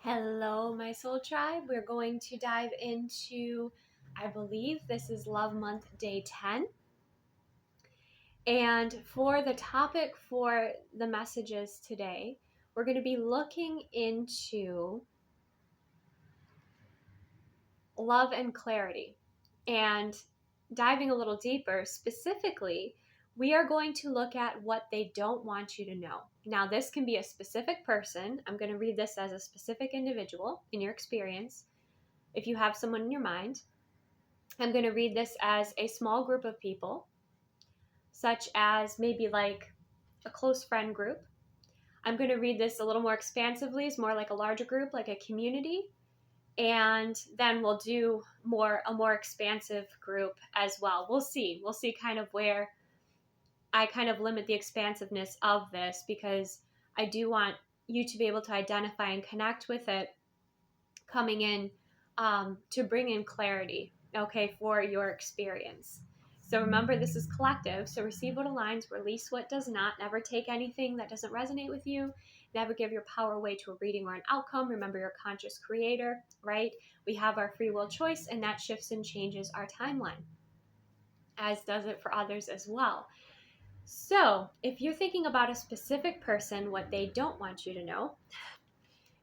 Hello, my soul tribe. We're going to dive into, I believe this is Love Month Day 10. And for the topic for the messages today, we're going to be looking into love and clarity and diving a little deeper. Specifically, we are going to look at what they don't want you to know. Now, this can be a specific person. I'm going to read this as a specific individual in your experience. If you have someone in your mind, I'm going to read this as a small group of people, such as maybe like a close friend group. I'm going to read this a little more expansively, it's more like a larger group, like a community. And then we'll do a more expansive group as well. We'll see kind of where I kind of limit the expansiveness of this, because I do want you to be able to identify and connect with it coming in, to bring in clarity, okay, for your experience. So remember, this is collective. So receive what aligns, release what does not. Never take anything that doesn't resonate with you. Never give your power away to a reading or an outcome. Remember, you're a conscious creator, right? We have our free will choice, and that shifts and changes our timeline, as does it for others as well. So if you're thinking about a specific person, what they don't want you to know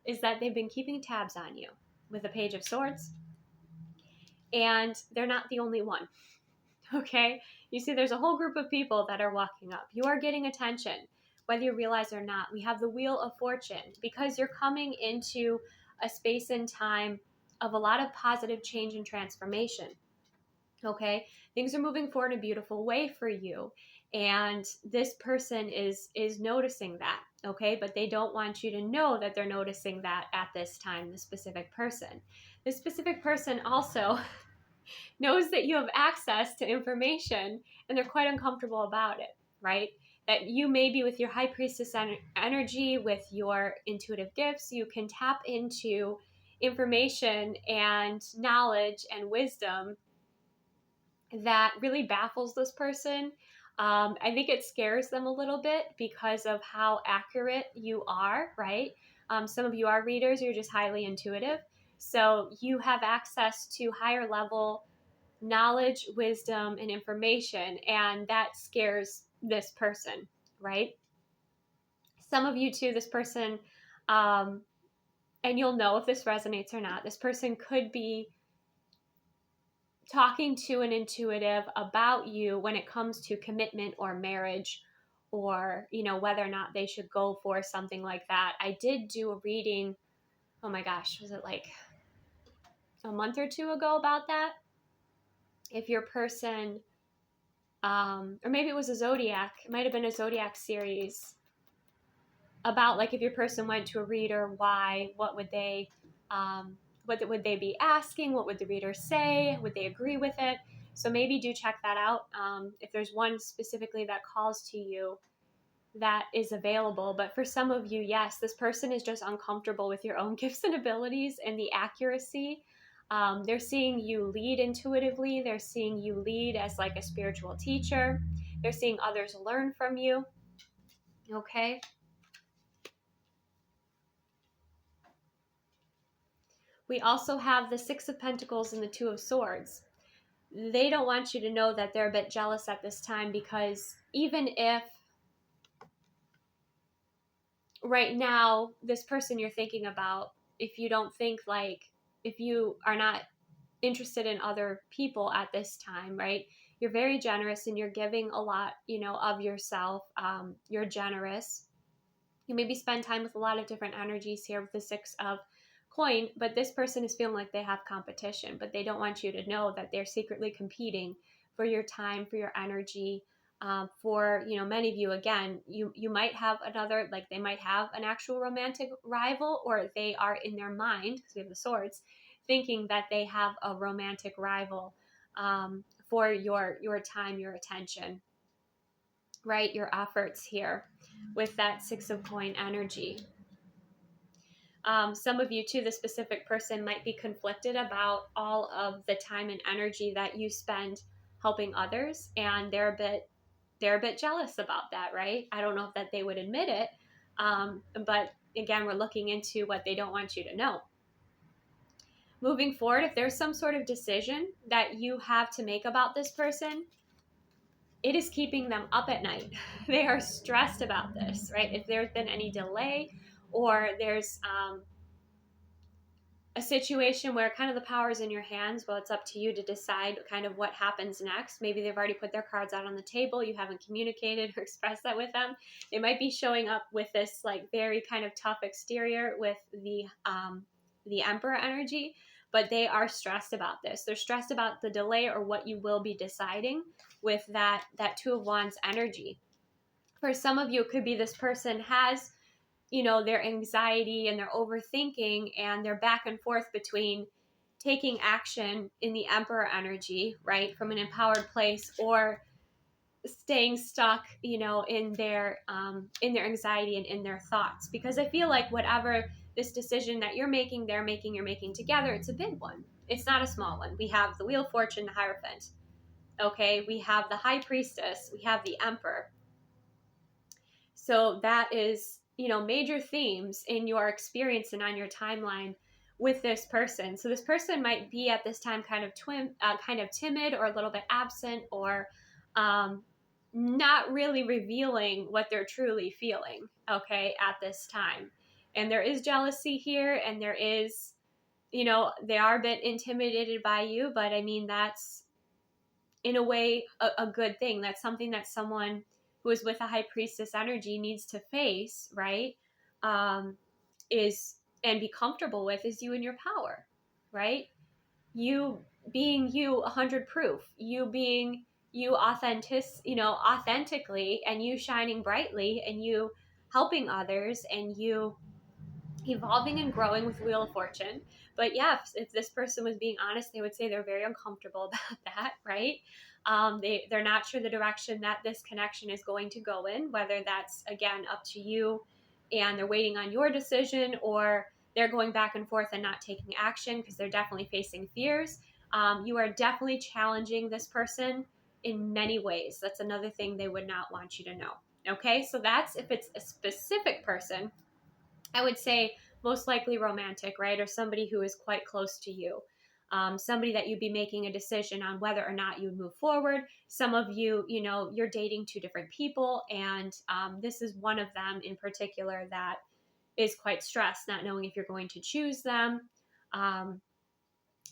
is that they've been keeping tabs on you with a Page of Swords, and they're not the only one. Okay, you see, there's a whole group of people that are walking up. You are getting attention, whether you realize or not. We have the Wheel of Fortune, because you're coming into a space and time of a lot of positive change and transformation. Okay, things are moving forward in a beautiful way for you, and this person is noticing that. Okay, but they don't want you to know that they're noticing that at this time. This specific person also knows that you have access to information, and they're quite uncomfortable about it, right? That you maybe with your high priestess energy, with your intuitive gifts, you can tap into information and knowledge and wisdom that really baffles this person. I think it scares them a little bit because of how accurate you are, right? Some of you are readers, you're just highly intuitive. So you have access to higher level knowledge, wisdom, and information, and that scares this person, right? Some of you too, this person, and you'll know if this resonates or not, this person could be talking to an intuitive about you when it comes to commitment or marriage, or whether or not they should go for something like that. I did do a reading, oh my gosh, was it like a month or two ago about that? If your person, or maybe it was a zodiac, it might have been a zodiac series, about like if your person went to a reader, why, what would they be asking, what would the reader say, would they agree with it? So maybe do check that out, if there's one specifically that calls to you that is available. But for some of you, yes, this person is just uncomfortable with your own gifts and abilities and the accuracy. They're seeing you lead intuitively. They're seeing you lead as like a spiritual teacher. They're seeing others learn from you. Okay. We also have the Six of Pentacles and the Two of Swords. They don't want you to know that they're a bit jealous at this time, because even if right now this person you're thinking about, if you don't think like, if you are not interested in other people at this time, right? You're very generous and you're giving a lot, of yourself. You're generous. You maybe spend time with a lot of different energies here with the Six of Coin, but this person is feeling like they have competition, but they don't want you to know that they're secretly competing for your time, for your energy. For many of you, again, you might have another, like they might have an actual romantic rival, or they are in their mind, because we have the Swords, thinking that they have a romantic rival, for your time, your attention, right? Your efforts here with that Six of Coin energy. Some of you too, the specific person might be conflicted about all of the time and energy that you spend helping others, and they're a bit jealous about that, right? I don't know if that they would admit it, but again, we're looking into what they don't want you to know. Moving forward, if there's some sort of decision that you have to make about this person, it is keeping them up at night. They are stressed about this, right? If there's been any delay, or there's a situation where kind of the power is in your hands, well, it's up to you to decide kind of what happens next. Maybe they've already put their cards out on the table, you haven't communicated or expressed that with them. They might be showing up with this like very kind of tough exterior with the Emperor energy, but they are stressed about this. They're stressed about the delay or what you will be deciding with that Two of Wands energy. For some of you, it could be this person has, their anxiety and their overthinking, and they're back and forth between taking action in the Emperor energy, right, from an empowered place, or staying stuck, in their anxiety and in their thoughts. Because I feel like whatever this decision that you're making, you're making together, it's a big one. It's not a small one. We have the Wheel of Fortune, the Hierophant. Okay, we have the High Priestess, we have the Emperor. So that is, major themes in your experience and on your timeline with this person. So this person might be at this time kind of timid, or a little bit absent, or not really revealing what they're truly feeling, okay, at this time. And there is jealousy here, and there is, they are a bit intimidated by you, but I mean, that's in a way a good thing. That's something that someone who is with a High Priestess energy needs to face, right? And be comfortable with, is you in your power, right? You being you 100 proof, you being you authentically, and you shining brightly, and you helping others, and you evolving and growing with Wheel of Fortune. But yeah, if this person was being honest, they would say they're very uncomfortable about that, right? They're not sure the direction that this connection is going to go in, whether that's, again, up to you and they're waiting on your decision, or they're going back and forth and not taking action because they're definitely facing fears. You are definitely challenging this person in many ways. That's another thing they would not want you to know. Okay, so that's if it's a specific person. I would say most likely romantic, right? Or somebody who is quite close to you. Somebody that you'd be making a decision on whether or not you would move forward. Some of you, you're dating two different people, and this is one of them in particular that is quite stressed, not knowing if you're going to choose them, not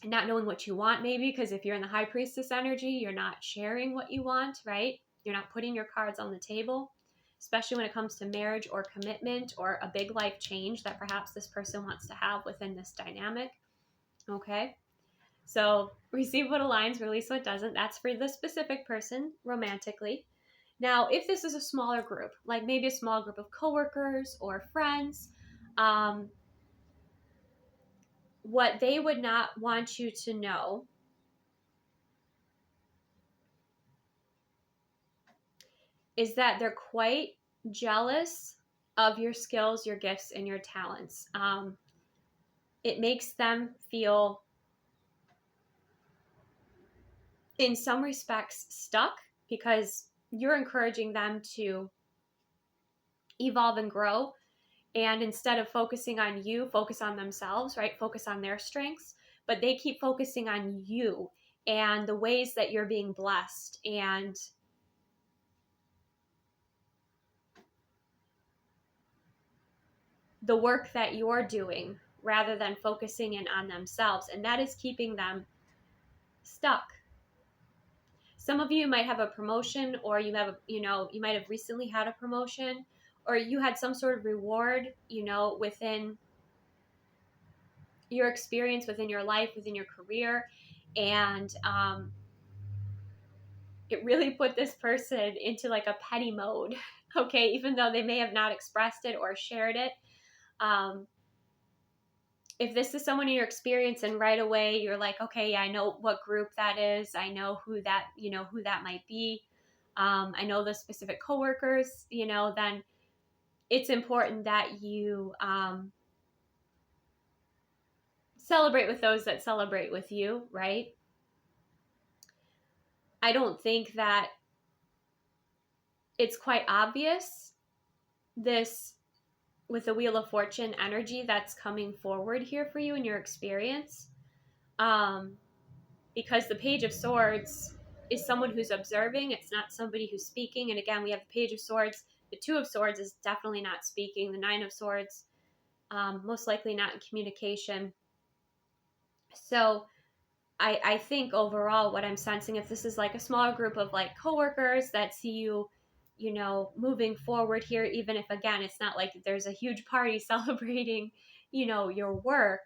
knowing what you want, maybe, because if you're in the High Priestess energy, you're not sharing what you want, right? You're not putting your cards on the table, especially when it comes to marriage or commitment or a big life change that perhaps this person wants to have within this dynamic. Okay, so receive what aligns, release what doesn't. That's for the specific person romantically. Now, if this is a smaller group, like maybe a small group of coworkers or friends, what they would not want you to know is that they're quite jealous of your skills, your gifts, and your talents. It makes them feel, in some respects, stuck, because you're encouraging them to evolve and grow. And instead of focusing on you, focus on themselves, right? Focus on their strengths. But they keep focusing on you and the ways that you're being blessed and the work that you're doing, rather than focusing in on themselves. And that is keeping them stuck. Some of you might have a promotion, or you might have recently had a promotion, or you had some sort of reward, within your experience, within your life, within your career. And it really put this person into like a petty mode. Okay, even though they may have not expressed it or shared it. If this is someone in your experience and right away you're like, okay, yeah, I know what group that is. I know who that might be. I know the specific coworkers, then it's important that you celebrate with those that celebrate with you, right? I don't think that it's quite obvious, this with the Wheel of Fortune energy that's coming forward here for you in your experience. Because the Page of Swords is someone who's observing. It's not somebody who's speaking. And again, we have the Page of Swords. The Two of Swords is definitely not speaking. The Nine of Swords, most likely not in communication. So I think overall what I'm sensing, if this is like a smaller group of like coworkers that see you, you know, moving forward here, even if again, it's not like there's a huge party celebrating, you know, your work,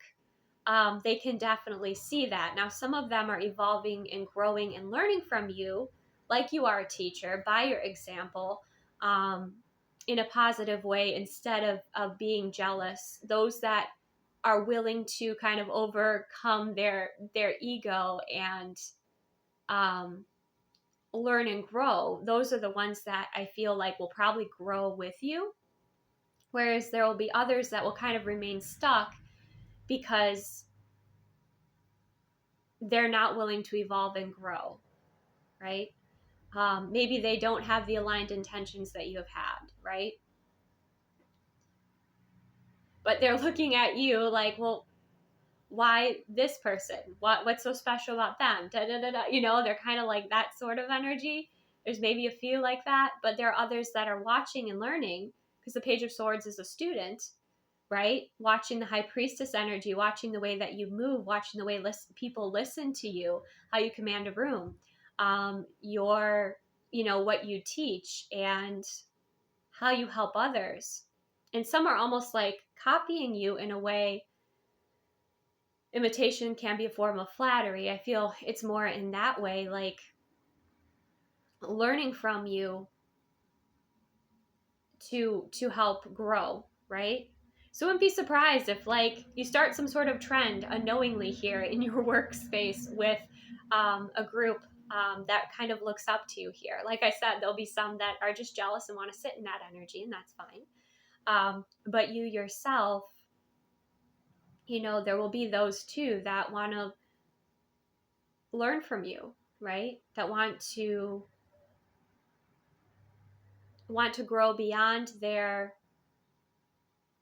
they can definitely see that. Now, some of them are evolving and growing and learning from you, like you are a teacher, by your example, in a positive way, instead of being jealous. Those that are willing to kind of overcome their ego and learn and grow, those are the ones that I feel like will probably grow with you. Whereas there will be others that will kind of remain stuck because they're not willing to evolve and grow, right? Maybe they don't have the aligned intentions that you have had, right? But they're looking at you like, well, why this person? What's so special about them? Da, da, da, da. You know, they're kind of like that sort of energy. There's maybe a few like that, but there are others that are watching and learning, because the Page of Swords is a student, right? Watching the High Priestess energy, watching the way that you move, watching the way people listen to you, how you command a room, your, you know, what you teach and how you help others. And some are almost like copying you in a way. Imitation can be a form of flattery. I feel it's more in that way, like learning from you to help grow, right? So wouldn't be surprised if like you start some sort of trend unknowingly here in your workspace with a group that kind of looks up to you here. Like I said, there'll be some that are just jealous and want to sit in that energy, and that's fine. But you yourself, you know, there will be those too that want to learn from you, right? That want to grow beyond their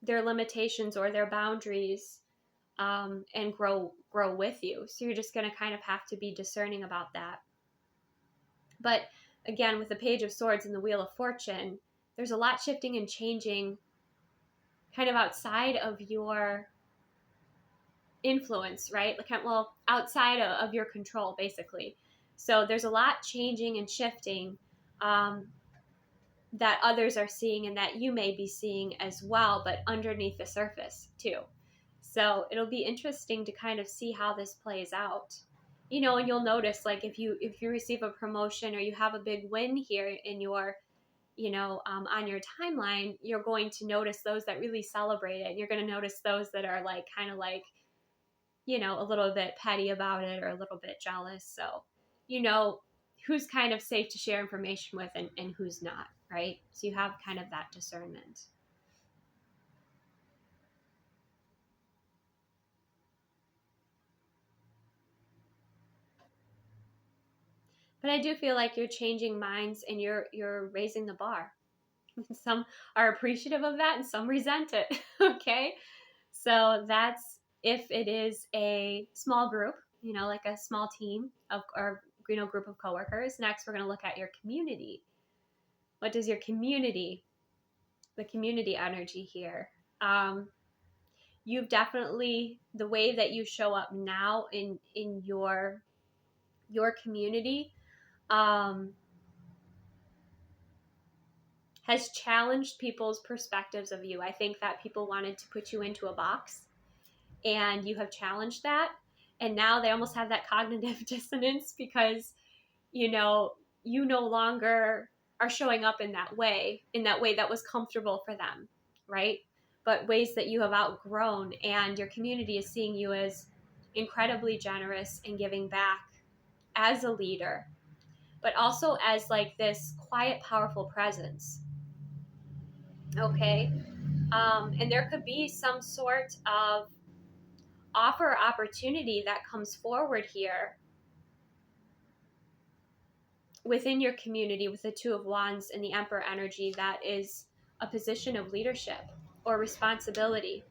limitations or their boundaries, and grow with you. So you're just going to kind of have to be discerning about that. But again, with the Page of Swords and the Wheel of Fortune, there's a lot shifting and changing kind of outside of your influence, right? Like, well, outside of your control, basically. So there's a lot changing and shifting that others are seeing and that you may be seeing as well, but underneath the surface too. So it'll be interesting to kind of see how this plays out. You know, and you'll notice, like, if you receive a promotion or you have a big win here in your, you know, on your timeline, you're going to notice those that really celebrate it. You're going to notice those that are like kind of like, you know, a little bit petty about it or a little bit jealous. So, you know, who's kind of safe to share information with and who's not, right? So you have kind of that discernment. But I do feel like you're changing minds and you're raising the bar. Some are appreciative of that and some resent it. Okay. So that's if it is a small group, you know, like a small team of, or, you know, group of coworkers. Next, we're going to look at your community. What does your community, the community energy here? You've definitely, the way that you show up now in your community, has challenged people's perspectives of you. I think that people wanted to put you into a box and you have challenged that. And now they almost have that cognitive dissonance because, you know, you no longer are showing up in that way that was comfortable for them, right? But ways that you have outgrown, and your community is seeing you as incredibly generous and giving back as a leader, but also as like this quiet, powerful presence. Okay. And there could be some sort of offer opportunity that comes forward here within your community with the Two of Wands and the Emperor energy that is a position of leadership. or responsibility.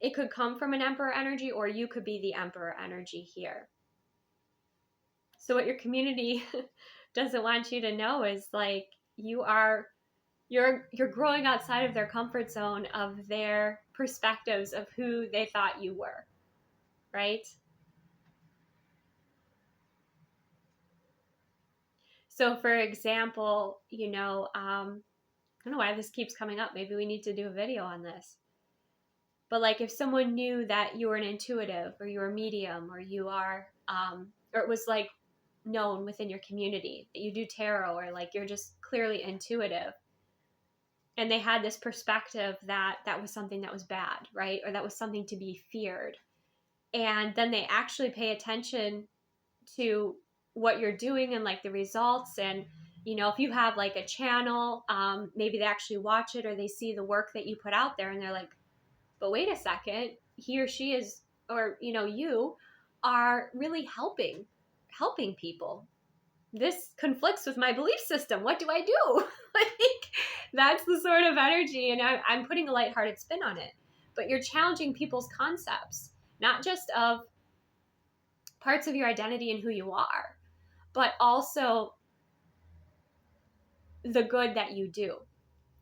It could come from an Emperor energy, or you could be the Emperor energy here. So what your community doesn't want you to know is like you're growing outside of their comfort zone, of their perspectives of who they thought you were, right? So for example, I don't know why this keeps coming up. Maybe we need to do a video on this. But like if someone knew that you were an intuitive, or you were a medium, or you are, or it was like known within your community that you do tarot, or like you're just clearly intuitive, and they had this perspective that that was something that was bad, right? Or that was something to be feared. And then they actually pay attention to what you're doing and like the results. And if you have like a channel, maybe they actually watch it, or they see the work that you put out there, and they're like, but wait a second, he or she is, or you are really helping people. This conflicts with my belief system. What do I do? Like, that's the sort of energy, and I'm putting a lighthearted spin on it. But you're challenging people's concepts, not just of parts of your identity and who you are, but also the good that you do,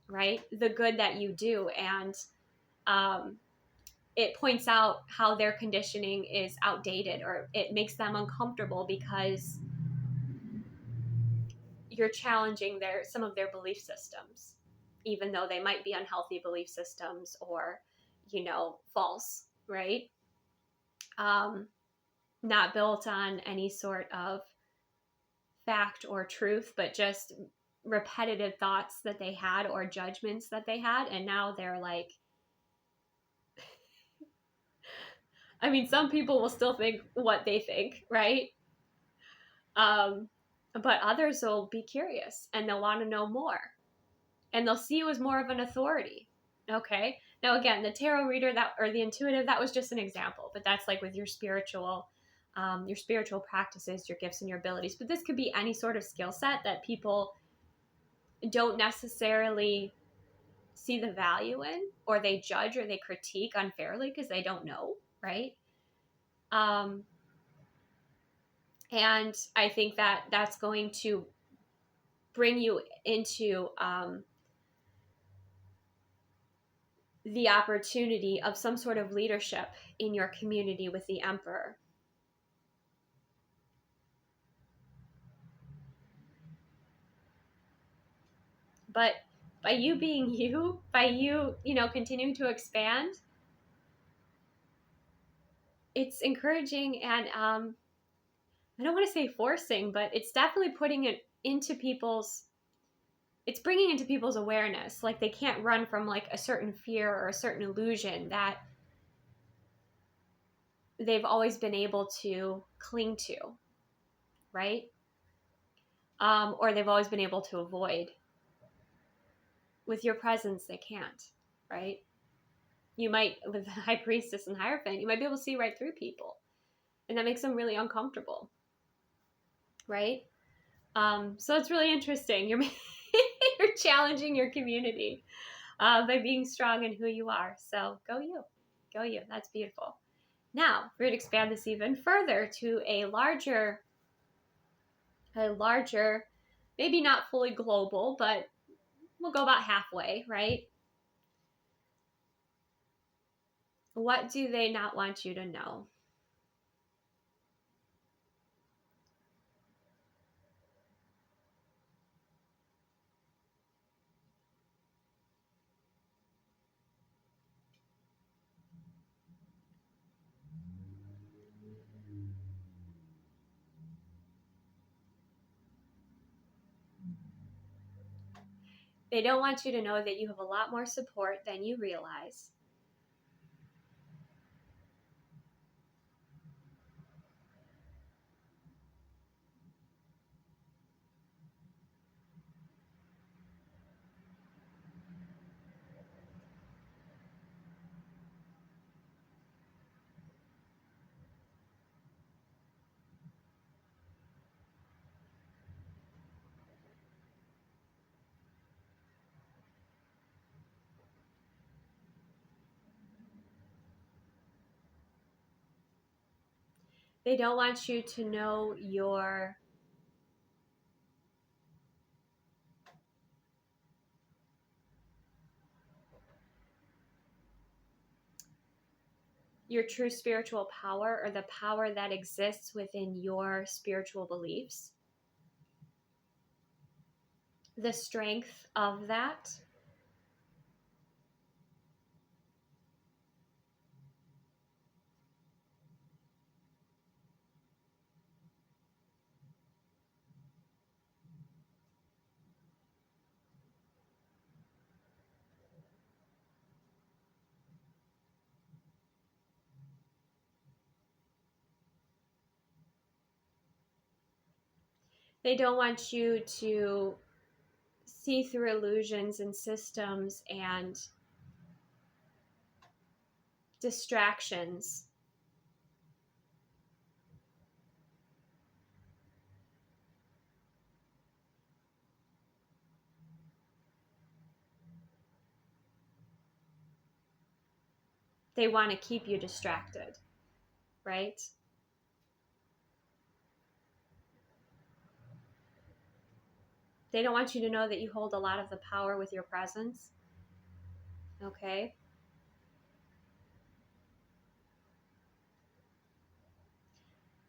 right? The good that you do. And it points out how their conditioning is outdated, or it makes them uncomfortable because you're challenging some of their belief systems, even though they might be unhealthy belief systems, or false, right? Not built on any sort of fact or truth, but just repetitive thoughts that they had, or judgments that they had, and now they're like, I mean, some people will still think what they think, right? But others will be curious, and they'll want to know more, and they'll see you as more of an authority. Okay. Now, again, the tarot reader or the intuitive, that was just an example, but that's like with your spiritual practices, your gifts and your abilities. But this could be any sort of skill set that people don't necessarily see the value in, or they judge or they critique unfairly because they don't know, right? And I think that that's going to bring you into the opportunity of some sort of leadership in your community with the Emperor. But by you being you, by you, continuing to expand, it's encouraging, and I don't want to say forcing, but it's definitely putting it into it's bringing into people's awareness. Like, they can't run from like a certain fear or a certain illusion that they've always been able to cling to, right? Or they've always been able to avoid. With your presence, they can't, right? You might, with the High Priestess and Hierophant, you might be able to see right through people, and that makes them really uncomfortable, right? So it's really interesting. You're you're challenging your community by being strong in who you are. So go you. That's beautiful. Now we're going to expand this even further to a larger, maybe not fully global, but we'll go about halfway, right? What do they not want you to know? They don't want you to know that you have a lot more support than you realize. They don't want you to know your true spiritual power, or the power that exists within your spiritual beliefs, the strength of that. They don't want you to see through illusions and systems and distractions. They want to keep you distracted, right? They don't want you to know that you hold a lot of the power with your presence. Okay?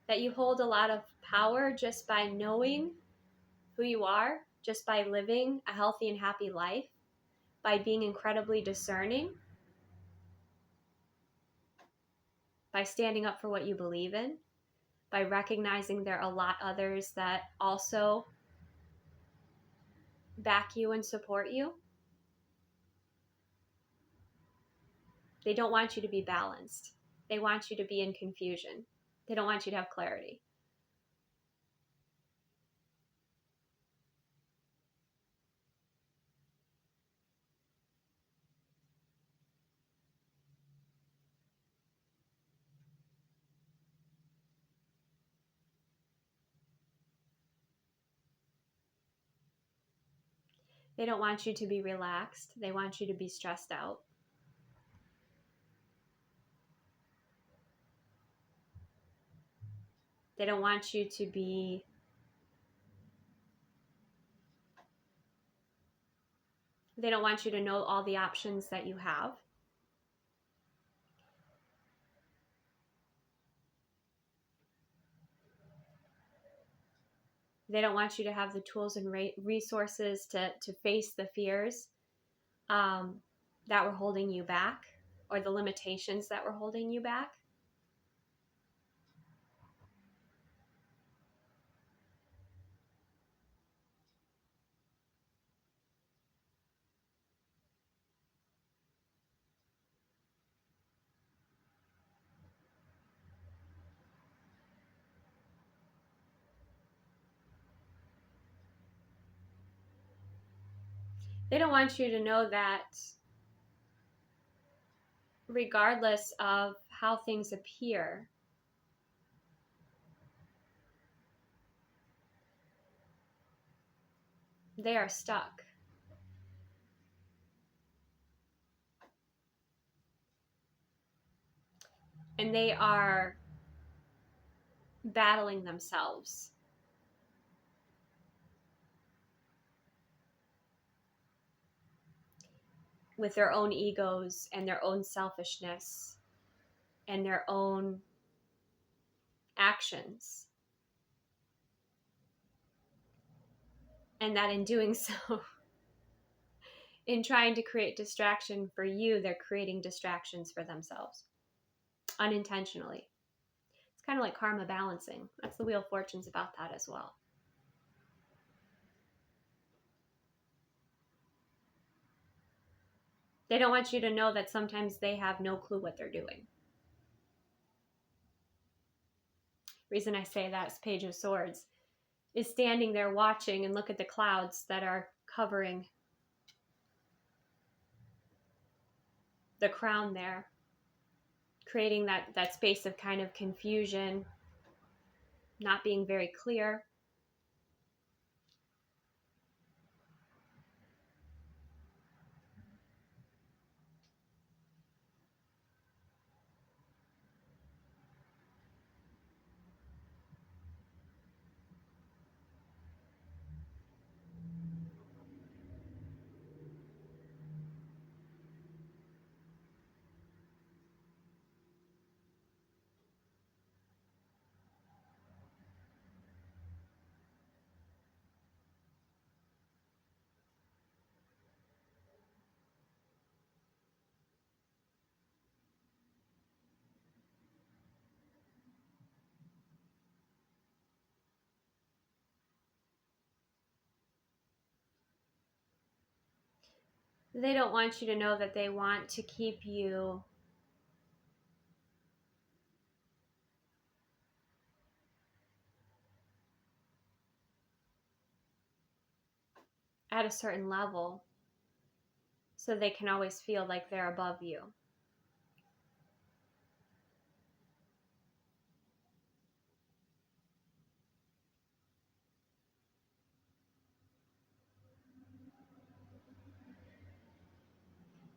That you hold a lot of power just by knowing who you are, just by living a healthy and happy life, by being incredibly discerning, by standing up for what you believe in, by recognizing there are a lot others that also back you and support you. They don't want you to be balanced. They want you to be in confusion. They don't want you to have clarity. They don't want you to be relaxed. They want you to be stressed out. They don't want you to be They don't want you to know all the options that you have. They don't want you to have the tools and resources to face the fears that were holding you back, or the limitations that were holding you back. They don't want you to know that regardless of how things appear, they are stuck. And they are battling themselves. With their own egos and their own selfishness and their own actions. And that in doing so, in trying to create distraction for you, they're creating distractions for themselves unintentionally. It's kind of like karma balancing. That's the Wheel of Fortune's about that as well. They don't want you to know that sometimes they have no clue what they're doing. Reason I say that is Page of Swords is standing there watching and look at the clouds that are covering the crown there, creating that space of kind of confusion, not being very clear. They don't want you to know that they want to keep you at a certain level so they can always feel like they're above you.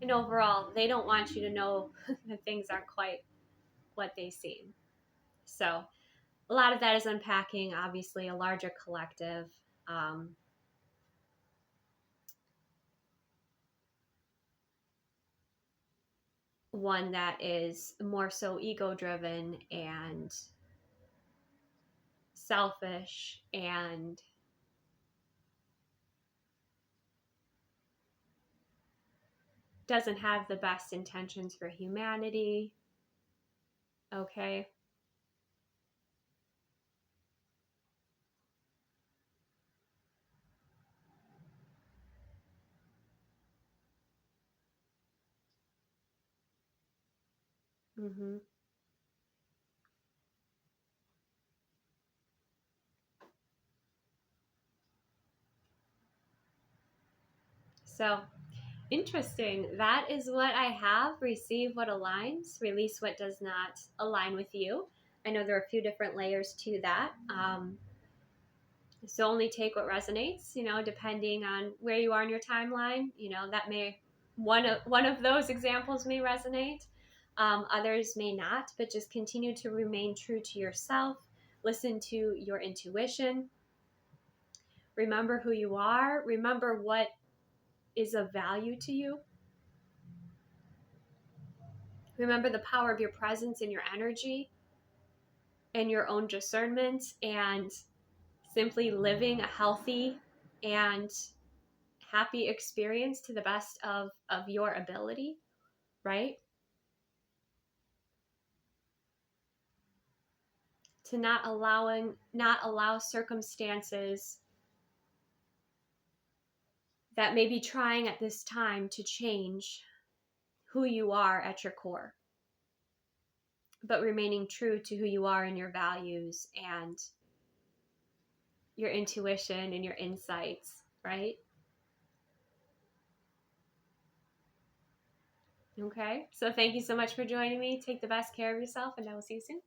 And overall, they don't want you to know that things aren't quite what they seem. So, a lot of that is unpacking, obviously, a larger collective. Um, One that is more so ego driven and selfish and doesn't have the best intentions for humanity. Okay. Mm-hmm. So interesting. That is what I have. Receive what aligns, release what does not align with you. I know there are a few different layers to that. So only take what resonates, depending on where you are in your timeline. That may one of those examples may resonate. Others may not, but just continue to remain true to yourself. Listen to your intuition. Remember who you are. Remember what is of value to you. Remember the power of your presence and your energy and your own discernment, and simply living a healthy and happy experience to the best of your ability, right? To not allow circumstances that may be trying at this time to change who you are at your core, but remaining true to who you are and your values and your intuition and your insights, right? Okay, so thank you so much for joining me. Take the best care of yourself, and I will see you soon.